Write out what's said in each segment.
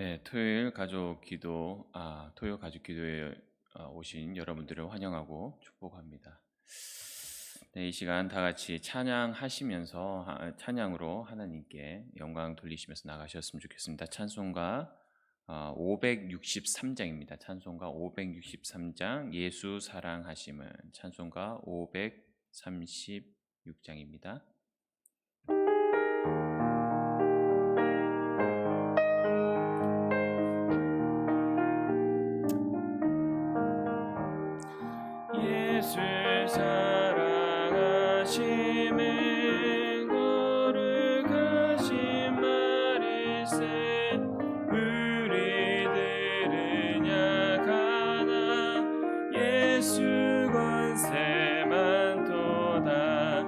네, 토요일 가족 기도에 오신 여러분들을 환영하고 축복합니다. 네, 이 시간 다 같이 찬양하시면서 찬양으로 하나님께 영광 돌리시면서 나가셨으면 좋겠습니다. 찬송가 563장입니다. 찬송가 563장 예수 사랑하심은 찬송가 536장입니다. 예수 사랑하심은 거룩하신 말일세 우리들은 약하나 예수 권세 많도다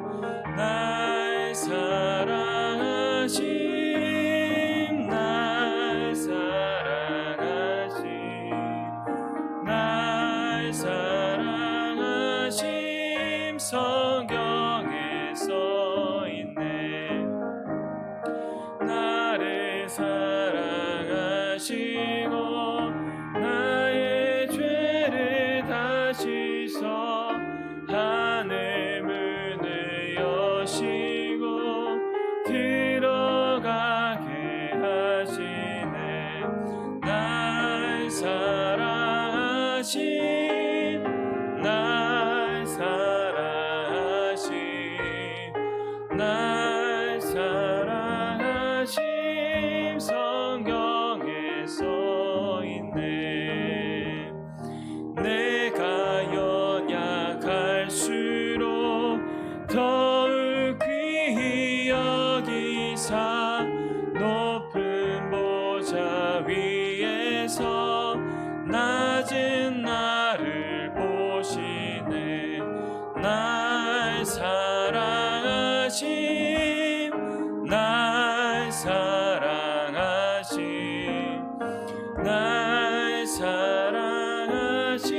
날 사랑하심 날 사랑하심 날 사랑하심 성경에 써있네 나를 사랑하시고 나의 죄를 다 씻어 하늘 문을 여시고 들어가게 하시네 날 사랑하심 날 사랑하심 날 사랑하심 성경에 써있네 내가 연약할수록 더욱 귀히 여기사 높은 보좌 위에서 낮은 나를 보시네 날 사랑하심 날 사랑하심 날 사랑하심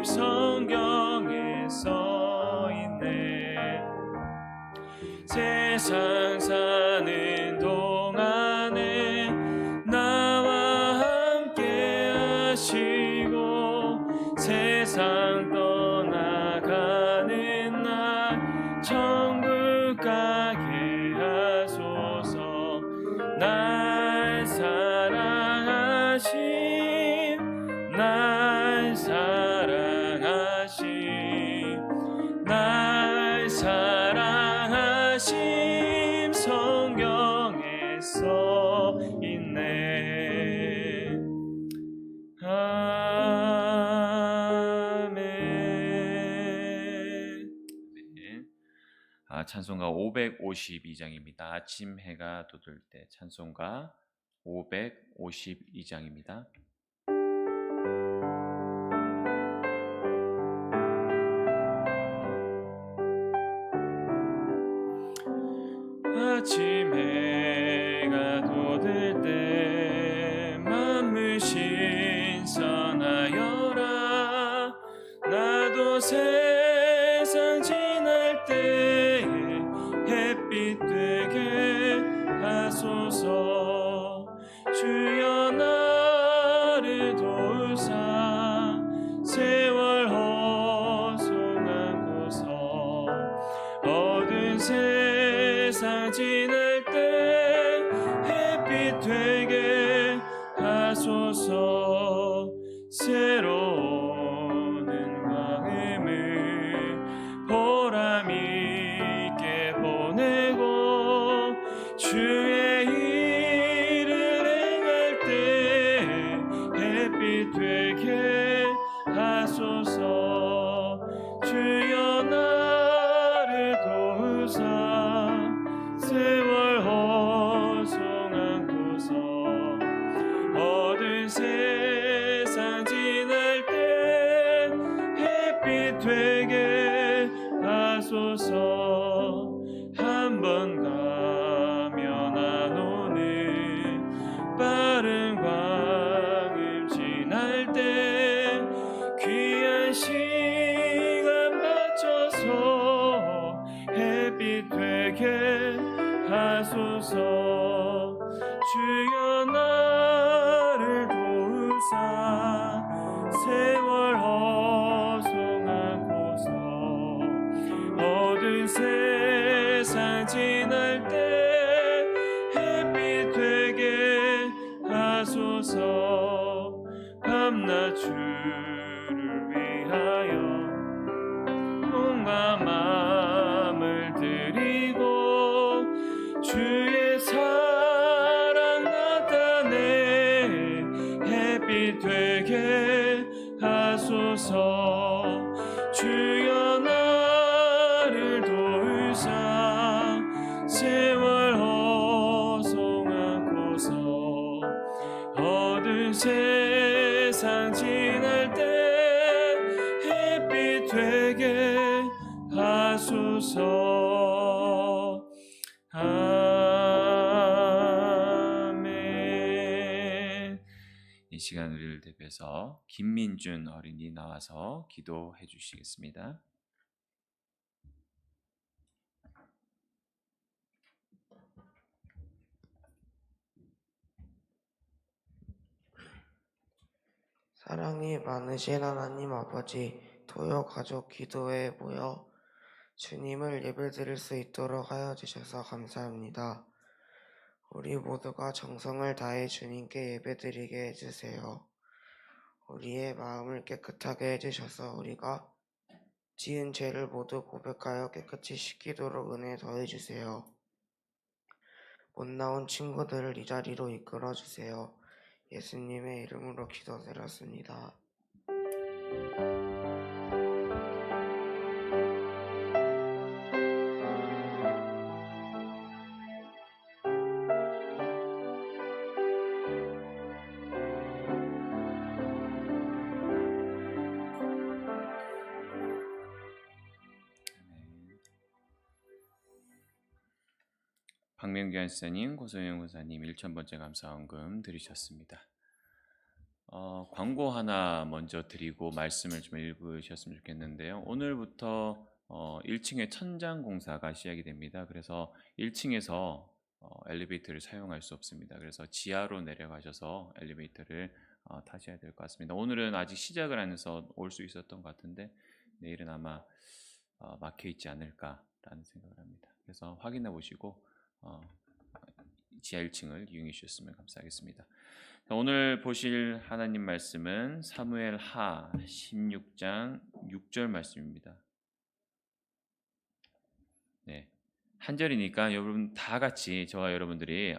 성경에 써있네 세상 사는 동안에 나와 함께 하시고 세상 떠나가는 날 천국 가게 하소서 날 사랑하심 날 사랑하심 날 사랑하심 성경에 써있네 아멘. 네. 찬송가 552장입니다. 아침 해가 돋을 때 찬송가 552장입니다. 아침 해가 돋을 때 만물 신선하여라 나도 세상 지날 때에 햇빛 되게 하소서 주여 나를 도우사 세월 허송하고서 어두운 세상 지날 때 햇빛 되게 하소서 새로운 마음을 보람 있게 보내고 주의 일을 행할 때 햇빛 되게 하소서 주여 나를 도우사 세월 허송하고서 어두운 세상 지날 때 햇빛 되게 하소서 한 번 가면 안 오는 빠른 광음 지날 때 귀한 시간 맞춰서 햇빛 되게 하소서 주여 나 돌우사 세월 허송하고서 어두운 세상 지날 때 햇빛 되게 하소서. 밤낮 주를 위하여 온갖 마음을 드리고 주의 사랑 나타내 햇빛 되게 하소서. 주여 나를 도우사 세월 허송하고서 어두운 세상 지날 때 햇빛 되게 하소서. 아멘. 이 시간 우리를 대표해서 김민준 어린이 나와서 기도해 주시겠습니다. 사랑이 많으신 하나님 아버지, 토요 가족 기도회에 모여 주님을 예배드릴 수 있도록 하여 주셔서 감사합니다. 우리 모두가 정성을 다해 주님께 예배드리게 해주세요. 우리의 마음을 깨끗하게 해주셔서 우리가 지은 죄를 모두 고백하여 깨끗이 씻기도록 은혜 더해주세요. 못 나온 친구들을 이 자리로 이끌어주세요. 예수님의 이름으로 기도드렸습니다. 박명규 한사님, 고소영 권사님 1000번째 감사원금 드리셨습니다. 광고 하나 먼저 드리고 말씀을 좀 읽으셨으면 좋겠는데요. 오늘부터 1층에 천장 공사가 시작이 됩니다. 그래서 1층에서 엘리베이터를 사용할 수 없습니다. 그래서 지하로 내려가셔서 엘리베이터를 타셔야 될 것 같습니다. 오늘은 아직 시작을 안 해서 올 수 있었던 것 같은데 내일은 아마 막혀 있지 않을까라는 생각을 합니다. 그래서 확인해 보시고 지하 1층을 이용해 주셨으면 감사하겠습니다. 오늘 보실 하나님 말씀은 사무엘 하 16장 6절 말씀입니다. 네, 한 절이니까 여러분 다 같이 저와 여러분들이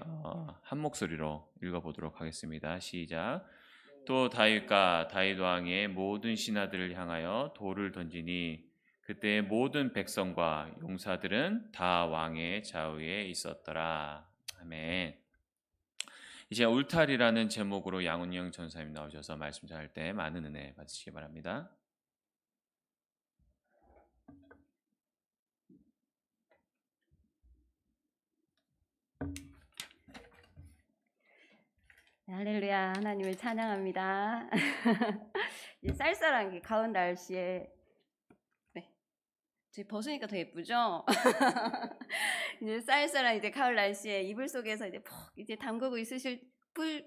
한 목소리로 읽어보도록 하겠습니다. 시작. 또 다윗과 다윗 왕의 모든 신하들을 향하여 돌을 던지니 그때 모든 백성과 용사들은 다 왕의 좌우에 있었더라. 아멘. 이제 울타리라는 제목으로 양운영 전사님 나오셔서 말씀 전할 때 많은 은혜 받으시기 바랍니다. 할렐루야, 하나님을 찬양합니다. 이 쌀쌀한 게 가을 날씨에 제 벗으니까 더 예쁘죠? 이제 쌀쌀한 이제 가을 날씨에 이불 속에서 이제 푹 이제 담그고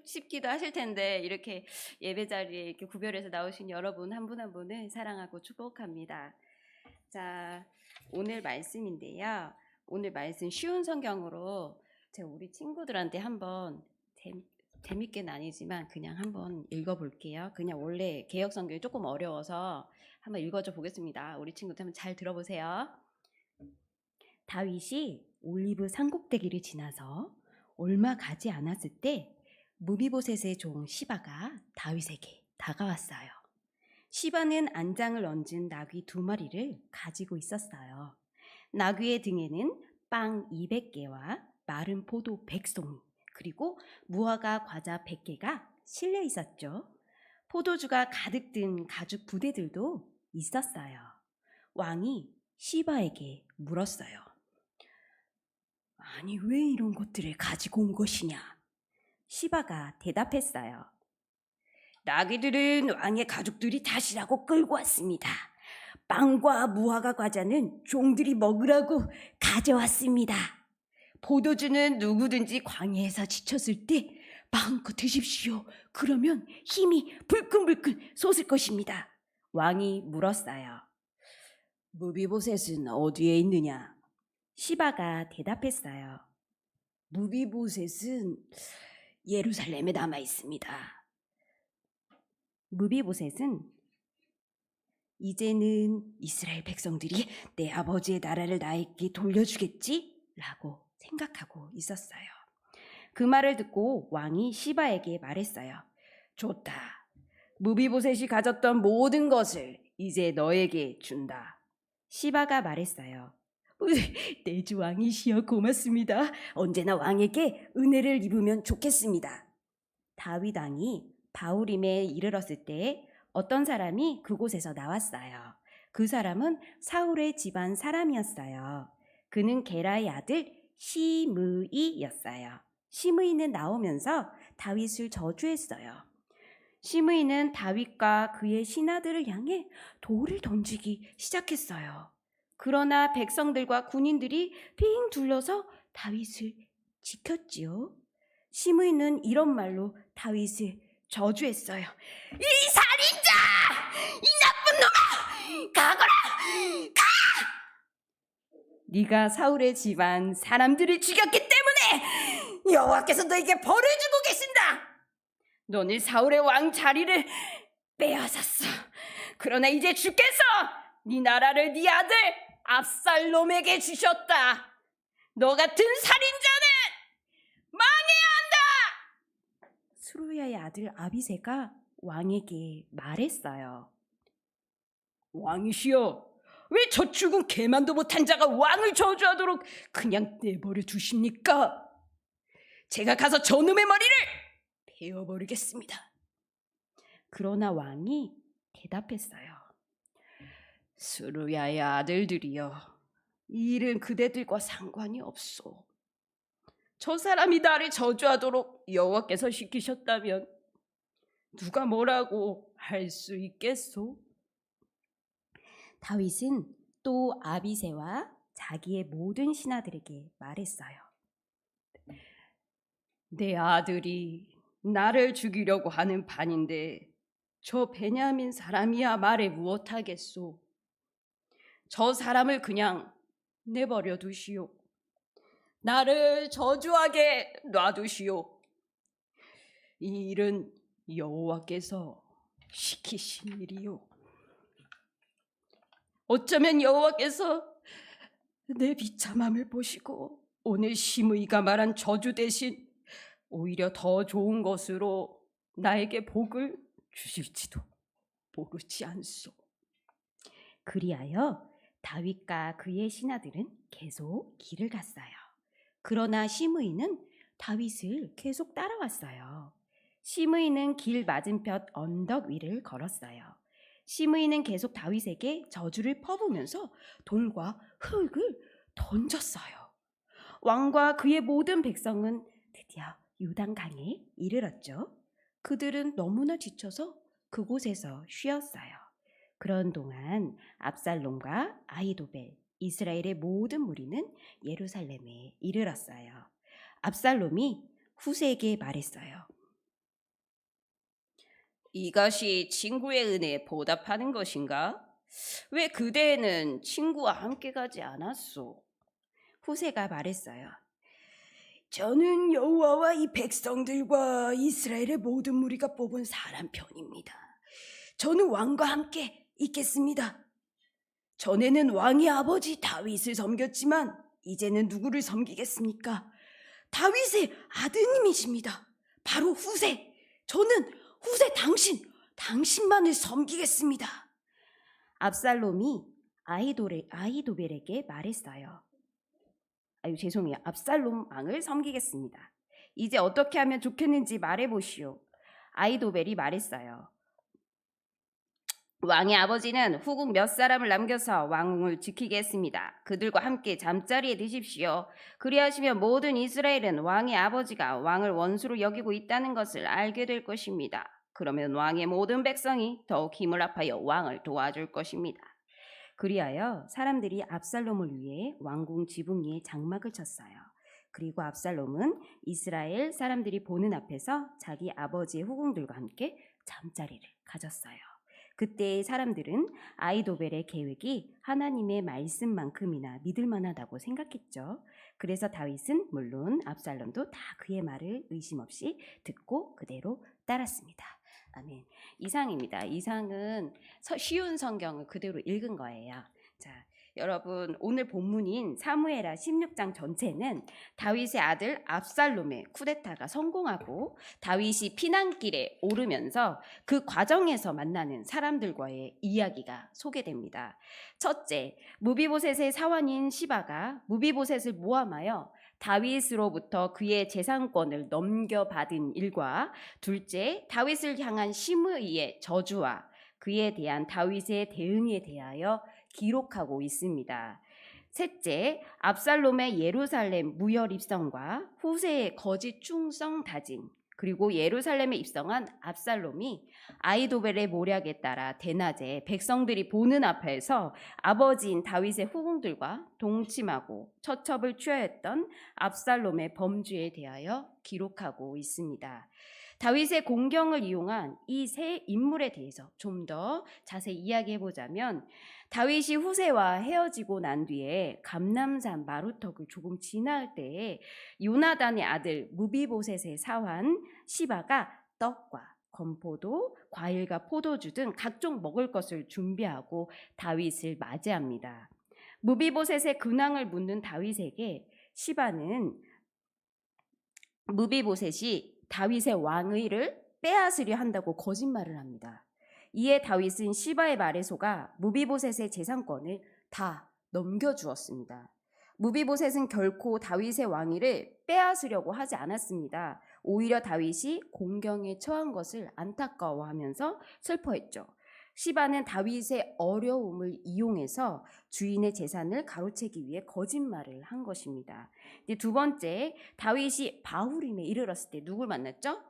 싶기도 하실 텐데 이렇게 예배 자리에 이렇게 구별해서 나오신 여러분 한 분 한 분을 사랑하고 축복합니다. 자, 오늘 말씀인데요. 오늘 말씀 쉬운 성경으로 제가 우리 친구들한테 한번 재밌게는 아니지만 그냥 한번 읽어볼게요. 그냥 원래 개역 성경이 조금 어려워서 한번 읽어줘 보겠습니다. 우리 친구들 한번 잘 들어보세요. 다윗이 올리브 산꼭대기를 지나서 얼마 가지 않았을 때 무비보셋의 종 시바가 다윗에게 다가왔어요. 시바는 안장을 얹은 나귀 2마리를 가지고 있었어요. 나귀의 등에는 빵 200개와 마른 포도 100송이 그리고 무화과 과자 100개가 실려 있었죠. 포도주가 가득 든 가죽 부대들도 있었어요. 왕이 시바에게 물었어요. 아니, 왜 이런 것들을 가지고 온 것이냐? 시바가 대답했어요. 나귀들은 왕의 가족들이 다시라고 끌고 왔습니다. 빵과 무화과 과자는 종들이 먹으라고 가져왔습니다. 포도주는 누구든지 광야에서 지쳤을 때 마음껏 드십시오. 그러면 힘이 불끈불끈 솟을 것입니다. 왕이 물었어요. 무비보셋은 어디에 있느냐? 시바가 대답했어요. 무비보셋은 예루살렘에 남아 있습니다. 무비보셋은 이제는 이스라엘 백성들이 내 아버지의 나라를 나에게 돌려주겠지? 라고 생각하고 있었어요. 그 말을 듣고 왕이 시바에게 말했어요. 좋다. 무비보셋이 가졌던 모든 것을 이제 너에게 준다. 시바가 말했어요. 내 주 왕이시여 고맙습니다. 언제나 왕에게 은혜를 입으면 좋겠습니다. 다윗 왕이 바후림에 이르렀을 때 어떤 사람이 그곳에서 나왔어요. 그 사람은 사울의 집안 사람이었어요. 그는 게라의 아들 시므이였어요. 시므이는 나오면서 다윗을 저주했어요. 시므이는 다윗과 그의 신하들을 향해 돌을 던지기 시작했어요. 그러나 백성들과 군인들이 빙 둘러서 다윗을 지켰지요. 시므이는 이런 말로 다윗을 저주했어요. 이 살인자! 이 나쁜 놈아! 가거라! 네가 사울의 집안 사람들을 죽였기 때문에 여호와께서 너에게 벌을 주고 계신다. 너는 사울의 왕 자리를 빼앗았어. 그러나 이제 주께서 네 나라를 네 아들 압살롬에게 주셨다. 너 같은 살인자는 망해야 한다. 스루야의 아들 아비새가 왕에게 말했어요. 왕이시여, 왜 저 죽은 개만도 못한 자가 왕을 저주하도록 그냥 내버려 두십니까? 제가 가서 저놈의 머리를 베어버리겠습니다. 그러나 왕이 대답했어요. 스루야의 아들들이여, 이 일은 그대들과 상관이 없소. 저 사람이 나를 저주하도록 여호와께서 시키셨다면 누가 뭐라고 할 수 있겠소? 다윗은 또 아비새와 자기의 모든 신하들에게 말했어요. 내 아들이 나를 죽이려고 하는 판인데 저 베냐민 사람이야 말해 무엇하겠소? 저 사람을 그냥 내버려 두시오. 나를 저주하게 놔두시오. 이 일은 여호와께서 시키신 일이요. 어쩌면 여호와께서 내 비참함을 보시고 오늘 시므이가 말한 저주 대신 오히려 더 좋은 것으로 나에게 복을 주실지도 모르지 않소. 그리하여 다윗과 그의 신하들은 계속 길을 갔어요. 그러나 시므이는 다윗을 계속 따라왔어요. 시므이는 길 맞은편 언덕 위를 걸었어요. 시므이는 계속 다윗에게 저주를 퍼부으면서 돌과 흙을 던졌어요. 왕과 그의 모든 백성은 드디어 요단강에 이르렀죠. 그들은 너무나 지쳐서 그곳에서 쉬었어요. 그런 동안 압살롬과 아히도벨, 이스라엘의 모든 무리는 예루살렘에 이르렀어요. 압살롬이 후세에게 말했어요. 이것이 친구의 은혜에 보답하는 것인가? 왜 그대는 친구와 함께 가지 않았소? 후세가 말했어요. 저는 여호와와 이 백성들과 이스라엘의 모든 무리가 뽑은 사람 편입니다. 저는 왕과 함께 있겠습니다. 전에는 왕의 아버지 다윗을 섬겼지만 이제는 누구를 섬기겠습니까? 다윗의 아드님이십니다. 바로 후세. 저는 후세 당신만을 섬기겠습니다. 압살롬이 아히도벨에게 말했어요. 죄송해요. 압살롬 왕을 섬기겠습니다. 이제 어떻게 하면 좋겠는지 말해보시오. 아히도벨이 말했어요. 왕의 아버지는 후궁 몇 사람을 남겨서 왕궁을 지키게 했습니다. 그들과 함께 잠자리에 드십시오. 그리하시면 모든 이스라엘은 왕의 아버지가 왕을 원수로 여기고 있다는 것을 알게 될 것입니다. 그러면 왕의 모든 백성이 더욱 힘을 합하여 왕을 도와줄 것입니다. 그리하여 사람들이 압살롬을 위해 왕궁 지붕 위에 장막을 쳤어요. 그리고 압살롬은 이스라엘 사람들이 보는 앞에서 자기 아버지의 후궁들과 함께 잠자리를 가졌어요. 그때 사람들은 아히도벨의 계획이 하나님의 말씀만큼이나 믿을 만하다고 생각했죠. 그래서 다윗은 물론 압살롬도 다 그의 말을 의심 없이 듣고 그대로 따랐습니다. 아멘. 이상입니다. 이상은 쉬운 성경을 그대로 읽은 거예요. 자, 여러분 오늘 본문인 사무엘하 16장 전체는 다윗의 아들 압살롬의 쿠데타가 성공하고 다윗이 피난길에 오르면서 그 과정에서 만나는 사람들과의 이야기가 소개됩니다. 첫째, 무비보셋의 사환인 시바가 무비보셋을 모함하여 다윗으로부터 그의 재산권을 넘겨받은 일과 둘째, 다윗을 향한 시므이의 저주와 그에 대한 다윗의 대응에 대하여 기록하고 있습니다. 셋째, 압살롬의 예루살렘 무혈 입성과 후세의 거짓 충성 다짐, 그리고 예루살렘에 입성한 압살롬이 아히도벨의 모략에 따라 대낮에 백성들이 보는 앞에서 아버지인 다윗의 후궁들과 동침하고 처첩을 취하였던 압살롬의 범죄에 대하여 기록하고 있습니다. 다윗의 공경을 이용한 이 세 인물에 대해서 좀 더 자세히 이야기해보자면 다윗이 후세와 헤어지고 난 뒤에 감람산 마루턱을 조금 지나을 때에 요나단의 아들 무비보셋의 사환 시바가 떡과 건포도, 과일과 포도주 등 각종 먹을 것을 준비하고 다윗을 맞이합니다. 무비보셋의 근황을 묻는 다윗에게 시바는 무비보셋이 다윗의 왕위를 빼앗으려 한다고 거짓말을 합니다. 이에 다윗은 시바의 말에 속아 무비보셋의 재산권을 다 넘겨주었습니다. 무비보셋은 결코 다윗의 왕위를 빼앗으려고 하지 않았습니다. 오히려 다윗이 공경에 처한 것을 안타까워하면서 슬퍼했죠. 시바는 다윗의 어려움을 이용해서 주인의 재산을 가로채기 위해 거짓말을 한 것입니다. 이제 두 번째, 다윗이 바후림에 이르렀을 때 누굴 만났죠?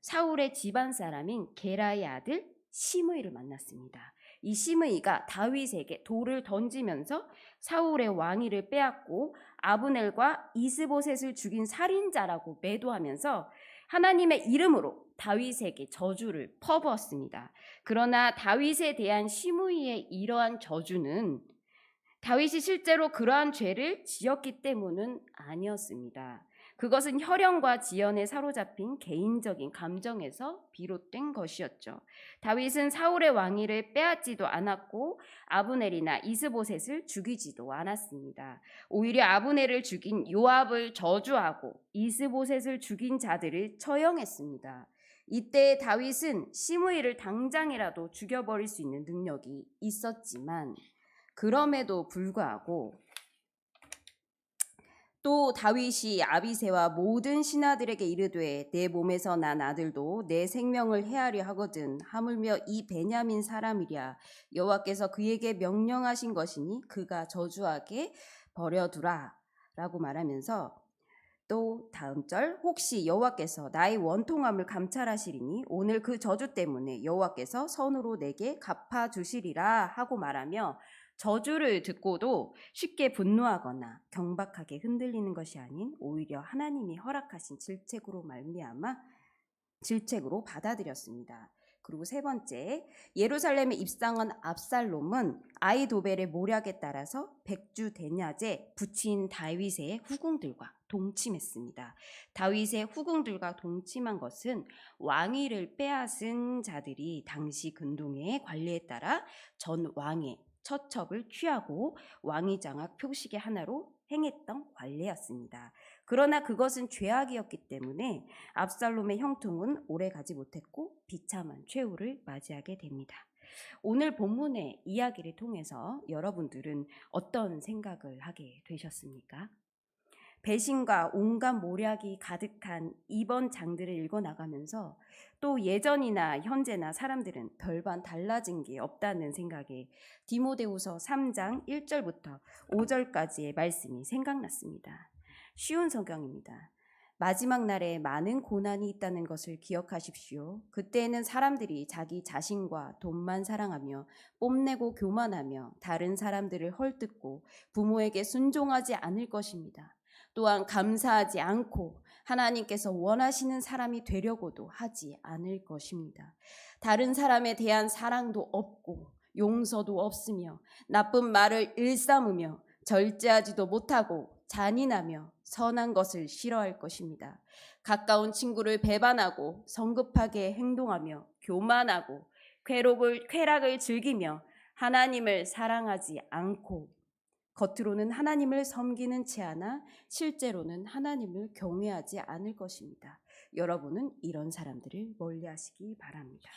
사울의 집안 사람인 게라의 아들 시므이를 만났습니다. 이 시므이가 다윗에게 돌을 던지면서 사울의 왕위를 빼앗고 아브넬과 이스보셋을 죽인 살인자라고 매도하면서 하나님의 이름으로 다윗에게 저주를 퍼부었습니다. 그러나 다윗에 대한 시므이의 이러한 저주는 다윗이 실제로 그러한 죄를 지었기 때문은 아니었습니다. 그것은 혈연과 지연에 사로잡힌 개인적인 감정에서 비롯된 것이었죠. 다윗은 사울의 왕위를 빼앗지도 않았고 아브넬이나 이스보셋을 죽이지도 않았습니다. 오히려 아브넬을 죽인 요압을 저주하고 이스보셋을 죽인 자들을 처형했습니다. 이때 다윗은 시므이를 당장이라도 죽여버릴 수 있는 능력이 있었지만 그럼에도 불구하고 또 다윗이 아비새와 모든 신하들에게 이르되 내 몸에서 난 아들도 내 생명을 해하려 하거든 하물며 이 베냐민 사람이랴 여호와께서 그에게 명령하신 것이니 그가 저주하게 버려두라 라고 말하면서 또 다음 절 혹시 여호와께서 나의 원통함을 감찰하시리니 오늘 그 저주 때문에 여호와께서 선으로 내게 갚아주시리라 하고 말하며 저주를 듣고도 쉽게 분노하거나 경박하게 흔들리는 것이 아닌 오히려 하나님이 허락하신 질책으로 받아들였습니다. 그리고 세 번째, 예루살렘에 입성한 압살롬은 아히도벨의 모략에 따라서 백주 대낮에 부친 다윗의 후궁들과 동침했습니다. 다윗의 후궁들과 동침한 것은 왕위를 빼앗은 자들이 당시 근동의 관례에 따라 전 왕의 처첩을 취하고 왕위 장악 표식의 하나로 행했던 관례였습니다. 그러나 그것은 죄악이었기 때문에 압살롬의 형통은 오래 가지 못했고 비참한 최후를 맞이하게 됩니다. 오늘 본문의 이야기를 통해서 여러분들은 어떤 생각을 하게 되셨습니까? 배신과 온갖 모략이 가득한 이번 장들을 읽어나가면서 또 예전이나 현재나 사람들은 별반 달라진 게 없다는 생각에 디모데후서 3장 1절부터 5절까지의 말씀이 생각났습니다. 쉬운 성경입니다. 마지막 날에 많은 고난이 있다는 것을 기억하십시오. 그때에는 사람들이 자기 자신과 돈만 사랑하며 뽐내고 교만하며 다른 사람들을 헐뜯고 부모에게 순종하지 않을 것입니다. 또한 감사하지 않고 하나님께서 원하시는 사람이 되려고도 하지 않을 것입니다. 다른 사람에 대한 사랑도 없고 용서도 없으며 나쁜 말을 일삼으며 절제하지도 못하고 잔인하며 선한 것을 싫어할 것입니다. 가까운 친구를 배반하고 성급하게 행동하며 교만하고 쾌락을 즐기며 하나님을 사랑하지 않고 겉으로는 하나님을 섬기는 채 하나 실제로는 하나님을 경외하지 않을 것입니다. 여러분은 이런 사람들을 멀리하시기 바랍니다.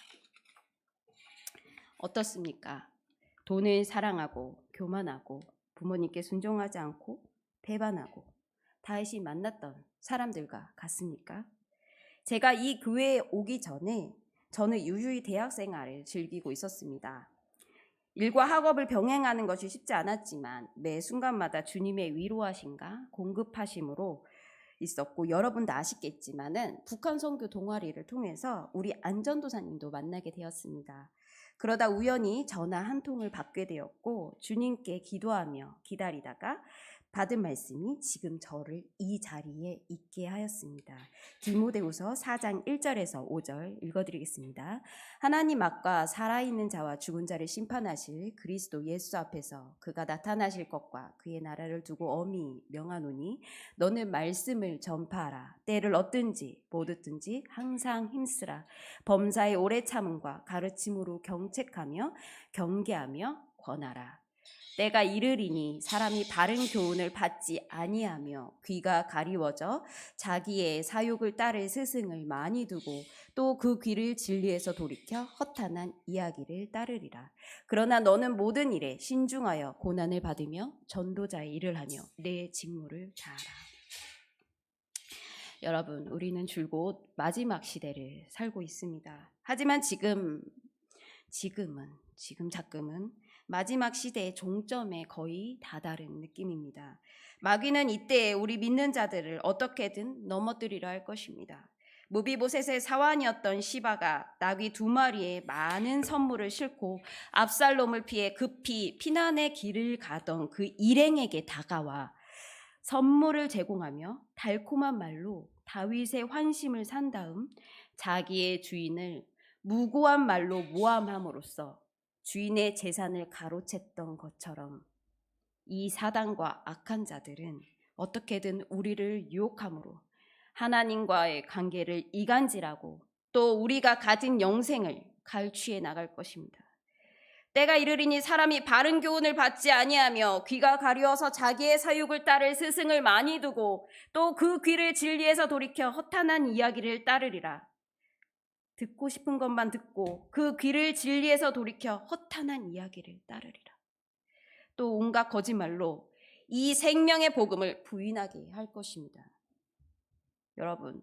어떻습니까? 돈을 사랑하고 교만하고 부모님께 순종하지 않고 배반하고 다윗이 만났던 사람들과 같습니까? 제가 이 교회에 오기 전에 저는 유유히 대학 생활을 즐기고 있었습니다. 일과 학업을 병행하는 것이 쉽지 않았지만 매 순간마다 주님의 위로하심과 공급하심으로 있었고, 여러분도 아시겠지만은 북한 선교 동아리를 통해서 우리 안전도사님도 만나게 되었습니다. 그러다 우연히 전화 한 통을 받게 되었고 주님께 기도하며 기다리다가 받은 말씀이 지금 저를 이 자리에 있게 하였습니다. 디모데후서 4장 1절에서 5절 읽어드리겠습니다. 하나님 앞과 살아있는 자와 죽은 자를 심판하실 그리스도 예수 앞에서 그가 나타나실 것과 그의 나라를 두고 엄히 명하노니 너는 말씀을 전파하라. 때를 얻든지 못 얻든지 항상 힘쓰라. 범사의 오래 참음과 가르침으로 경책하며 경계하며 권하라. 때가 이르리니 사람이 바른 교훈을 받지 아니하며 귀가 가리워져 자기의 사욕을 따를 스승을 많이 두고 또 그 귀를 진리에서 돌이켜 허탄한 이야기를 따르리라. 그러나 너는 모든 일에 신중하여 고난을 받으며 전도자의 일을 하며 내 직무를 다하라. 여러분, 우리는 줄곧 마지막 시대를 살고 있습니다. 하지만 지금은 마지막 시대의 종점에 거의 다다른 느낌입니다. 마귀는 이때 우리 믿는 자들을 어떻게든 넘어뜨리려 할 것입니다. 무비보셋의 사환이었던 시바가 나귀 2마리에 많은 선물을 싣고 압살롬을 피해 급히 피난의 길을 가던 그 일행에게 다가와 선물을 제공하며 달콤한 말로 다윗의 환심을 산 다음 자기의 주인을 무고한 말로 모함함으로써 주인의 재산을 가로챘던 것처럼 이 사단과 악한 자들은 어떻게든 우리를 유혹함으로 하나님과의 관계를 이간질하고 또 우리가 가진 영생을 갈취해 나갈 것입니다. 때가 이르리니 사람이 바른 교훈을 받지 아니하며 귀가 가려워서 자기의 사욕을 따를 스승을 많이 두고 또 그 귀를 진리에서 돌이켜 허탄한 이야기를 따르리라. 듣고 싶은 것만 듣고 그 귀를 진리에서 돌이켜 허탄한 이야기를 따르리라. 또 온갖 거짓말로 이 생명의 복음을 부인하게 할 것입니다. 여러분,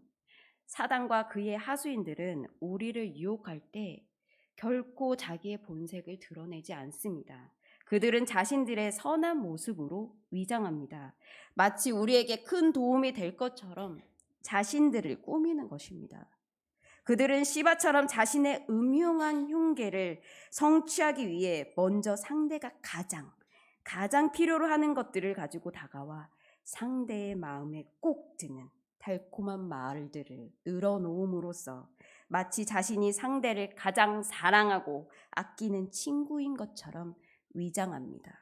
사단과 그의 하수인들은 우리를 유혹할 때 결코 자기의 본색을 드러내지 않습니다. 그들은 자신들의 선한 모습으로 위장합니다. 마치 우리에게 큰 도움이 될 것처럼 자신들을 꾸미는 것입니다. 그들은 시바처럼 자신의 음흉한 흉계를 성취하기 위해 먼저 상대가 가장 필요로 하는 것들을 가지고 다가와 상대의 마음에 꼭 드는 달콤한 말들을 늘어놓음으로써 마치 자신이 상대를 가장 사랑하고 아끼는 친구인 것처럼 위장합니다.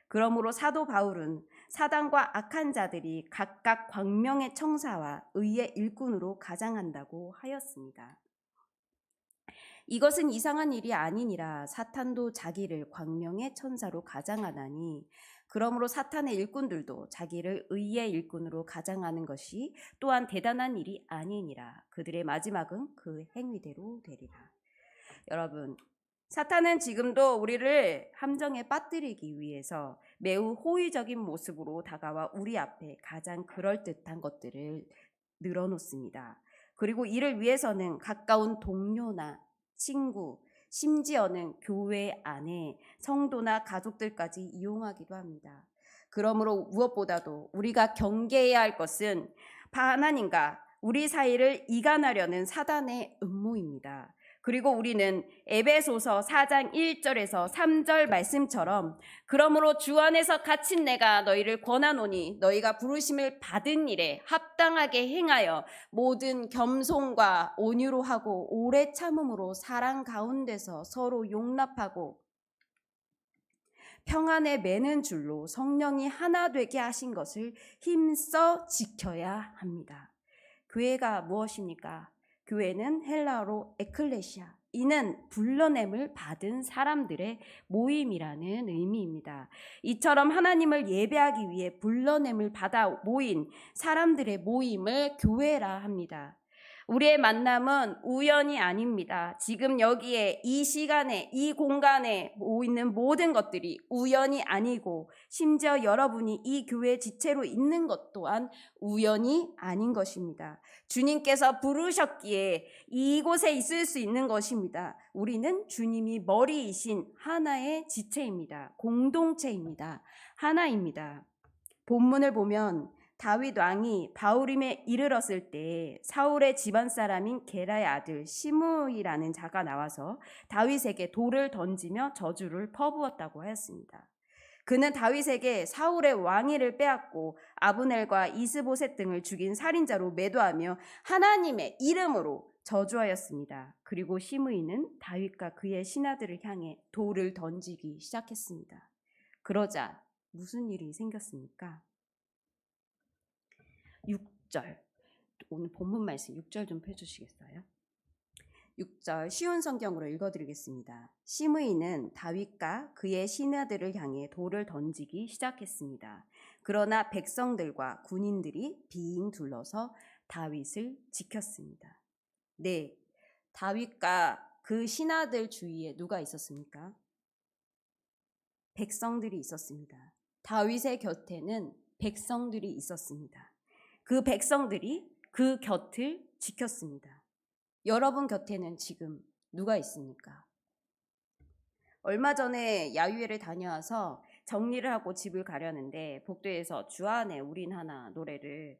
그러므로 사도 바울은 사단과 악한 자들이 각각 광명의 청사와 의의 일꾼으로 가장한다고 하였습니다. 이것은 이상한 일이 아니니라. 사탄도 자기를 광명의 천사로 가장하나니 그러므로 사탄의 일꾼들도 자기를 의의 일꾼으로 가장하는 것이 또한 대단한 일이 아니니라. 그들의 마지막은 그 행위대로 되리라. 여러분, 사탄은 지금도 우리를 함정에 빠뜨리기 위해서 매우 호의적인 모습으로 다가와 우리 앞에 가장 그럴듯한 것들을 늘어놓습니다. 그리고 이를 위해서는 가까운 동료나 친구, 심지어는 교회 안에 성도나 가족들까지 이용하기도 합니다. 그러므로 무엇보다도 우리가 경계해야 할 것은 하나님과 우리 사이를 이간하려는 사단의 음모입니다. 그리고 우리는 에베소서 4장 1절에서 3절 말씀처럼 그러므로 주 안에서 갇힌 내가 너희를 권하노니 너희가 부르심을 받은 일에 합당하게 행하여 모든 겸손과 온유로 하고 오래 참음으로 사랑 가운데서 서로 용납하고 평안에 매는 줄로 성령이 하나 되게 하신 것을 힘써 지켜야 합니다. 교회가 무엇입니까? 교회는 헬라어로 에클레시아, 이는 불러냄을 받은 사람들의 모임이라는 의미입니다. 이처럼 하나님을 예배하기 위해 불러냄을 받아 모인 사람들의 모임을 교회라 합니다. 우리의 만남은 우연이 아닙니다. 지금 여기에 이 시간에 이 공간에 있는 모든 것들이 우연이 아니고 심지어 여러분이 이 교회 지체로 있는 것 또한 우연이 아닌 것입니다. 주님께서 부르셨기에 이곳에 있을 수 있는 것입니다. 우리는 주님이 머리이신 하나의 지체입니다. 공동체입니다. 하나입니다. 본문을 보면 다윗 왕이 바후림에 이르렀을 때 사울의 집안 사람인 게라의 아들 시므이라는 자가 나와서 다윗에게 돌을 던지며 저주를 퍼부었다고 하였습니다. 그는 다윗에게 사울의 왕위를 빼앗고 아브넬과 이스보셋 등을 죽인 살인자로 매도하며 하나님의 이름으로 저주하였습니다. 그리고 시므이는 다윗과 그의 신하들을 향해 돌을 던지기 시작했습니다. 그러자 무슨 일이 생겼습니까? 6절, 오늘 본문 말씀 6절 좀 펴주시겠어요? 6절 쉬운 성경으로 읽어드리겠습니다. 시므이는 다윗과 그의 신하들을 향해 돌을 던지기 시작했습니다. 그러나 백성들과 군인들이 빙 둘러서 다윗을 지켰습니다. 네, 다윗과 그 신하들 주위에 누가 있었습니까? 백성들이 있었습니다. 다윗의 곁에는 백성들이 있었습니다. 그 백성들이 그 곁을 지켰습니다. 여러분 곁에는 지금 누가 있습니까? 얼마 전에 야유회를 다녀와서 정리를 하고 집을 가려는데 복도에서 주 안에 우린 하나 노래를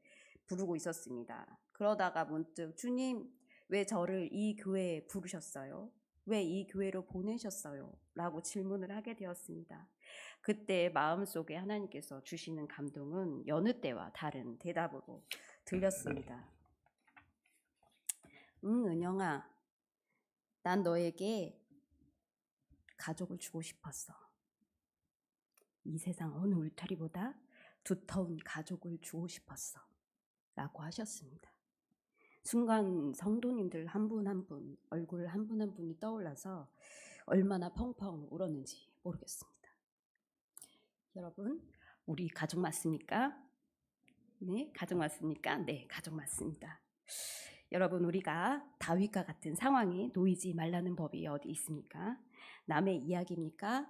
부르고 있었습니다. 그러다가 문득 주님 왜 저를 이 교회에 부르셨어요? 왜 이 교회로 보내셨어요? 라고 질문을 하게 되었습니다. 그때 마음속에 하나님께서 주시는 감동은 여느 때와 다른 대답으로 들렸습니다. 은영아, 난 너에게 가족을 주고 싶었어. 이 세상 어느 울타리보다 두터운 가족을 주고 싶었어. 라고 하셨습니다. 순간 성도님들 한 분 한 분, 얼굴 한 분 한 분이 떠올라서 얼마나 펑펑 울었는지 모르겠습니다. 여러분, 우리 가족 맞습니까? 네, 가족 맞습니까? 네, 가족 맞습니다. 여러분, 우리가 다윗과 같은 상황에 놓이지 말라는 법이 어디 있습니까? 남의 이야기입니까?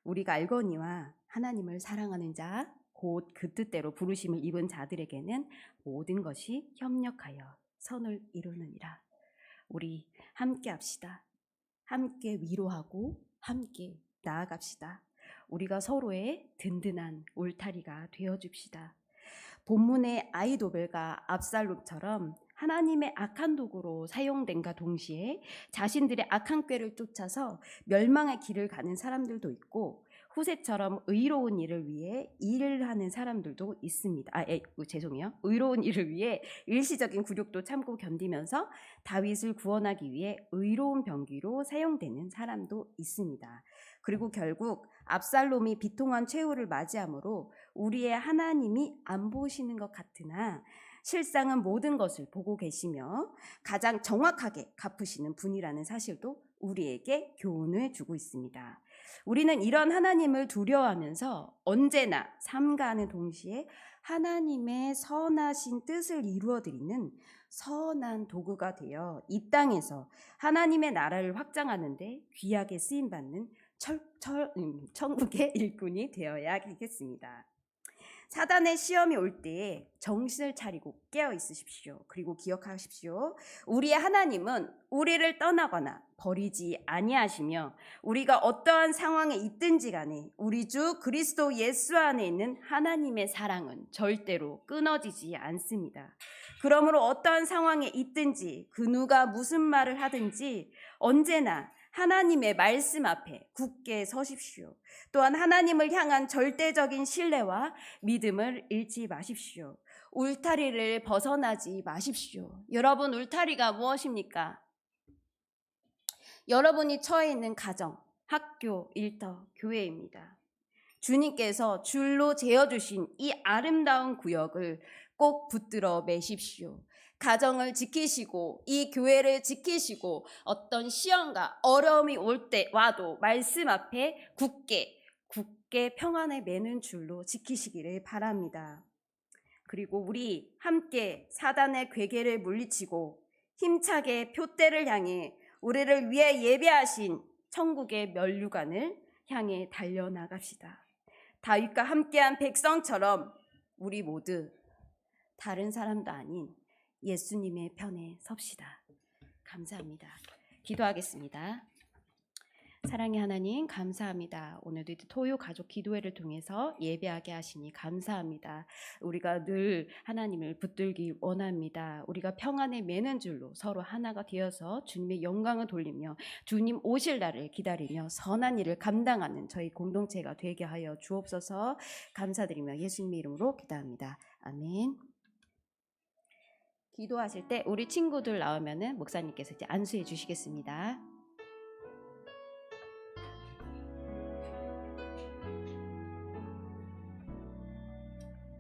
우리가 알거니와 하나님을 사랑하는 자, 곧 그 뜻대로 부르심을 입은 자들에게는 모든 것이 협력하여 선을 이루느니라. 우리 함께 합시다. 함께 위로하고 함께 나아갑시다. 우리가 서로의 든든한 울타리가 되어줍시다. 본문의 아히도벨과 압살롬처럼 하나님의 악한 도구로 사용된과 동시에 자신들의 악한 꾀를 쫓아서 멸망의 길을 가는 사람들도 있고 후세처럼 의로운 일을 위해 일을 하는 사람들도 있습니다. 의로운 일을 위해 일시적인 굴욕도 참고 견디면서 다윗을 구원하기 위해 의로운 병기로 사용되는 사람도 있습니다. 그리고 결국 압살롬이 비통한 최후를 맞이하므로 우리의 하나님이 안 보시는 것 같으나 실상은 모든 것을 보고 계시며 가장 정확하게 갚으시는 분이라는 사실도 우리에게 교훈을 주고 있습니다. 우리는 이런 하나님을 두려워하면서 언제나 삼가하는 동시에 하나님의 선하신 뜻을 이루어드리는 선한 도구가 되어 이 땅에서 하나님의 나라를 확장하는 데 귀하게 쓰임받는 천국의 일꾼이 되어야겠습니다. 사단의 시험이 올 때에 정신을 차리고 깨어 있으십시오. 그리고 기억하십시오. 우리의 하나님은 우리를 떠나거나 버리지 아니하시며 우리가 어떠한 상황에 있든지 간에 우리 주 그리스도 예수 안에 있는 하나님의 사랑은 절대로 끊어지지 않습니다. 그러므로 어떠한 상황에 있든지 그 누가 무슨 말을 하든지 언제나 하나님의 말씀 앞에 굳게 서십시오. 또한 하나님을 향한 절대적인 신뢰와 믿음을 잃지 마십시오. 울타리를 벗어나지 마십시오. 여러분, 울타리가 무엇입니까? 여러분이 처해 있는 가정, 학교, 일터, 교회입니다. 주님께서 줄로 재어주신 이 아름다운 구역을 꼭 붙들어 매십시오. 가정을 지키시고 이 교회를 지키시고 어떤 시험과 어려움이 올 때 와도 말씀 앞에 굳게 평안에 매는 줄로 지키시기를 바랍니다. 그리고 우리 함께 사단의 괴계를 물리치고 힘차게 표대를 향해 우리를 위해 예배하신 천국의 면류관을 향해 달려나갑시다. 다윗과 함께한 백성처럼 우리 모두 다른 사람도 아닌 예수님의 편에 섭시다. 감사합니다. 기도하겠습니다. 사랑의 하나님, 감사합니다. 오늘도 토요 가족 기도회를 통해서 예배하게 하시니 감사합니다. 우리가 늘 하나님을 붙들기 원합니다. 우리가 평안에 매는 줄로 서로 하나가 되어서 주님의 영광을 돌리며 주님 오실 날을 기다리며 선한 일을 감당하는 저희 공동체가 되게 하여 주옵소서. 감사드리며 예수님의 이름으로 기도합니다. 아멘. 기도하실 때 우리 친구들 나오면은 목사님께서 이제 안수해 주시겠습니다.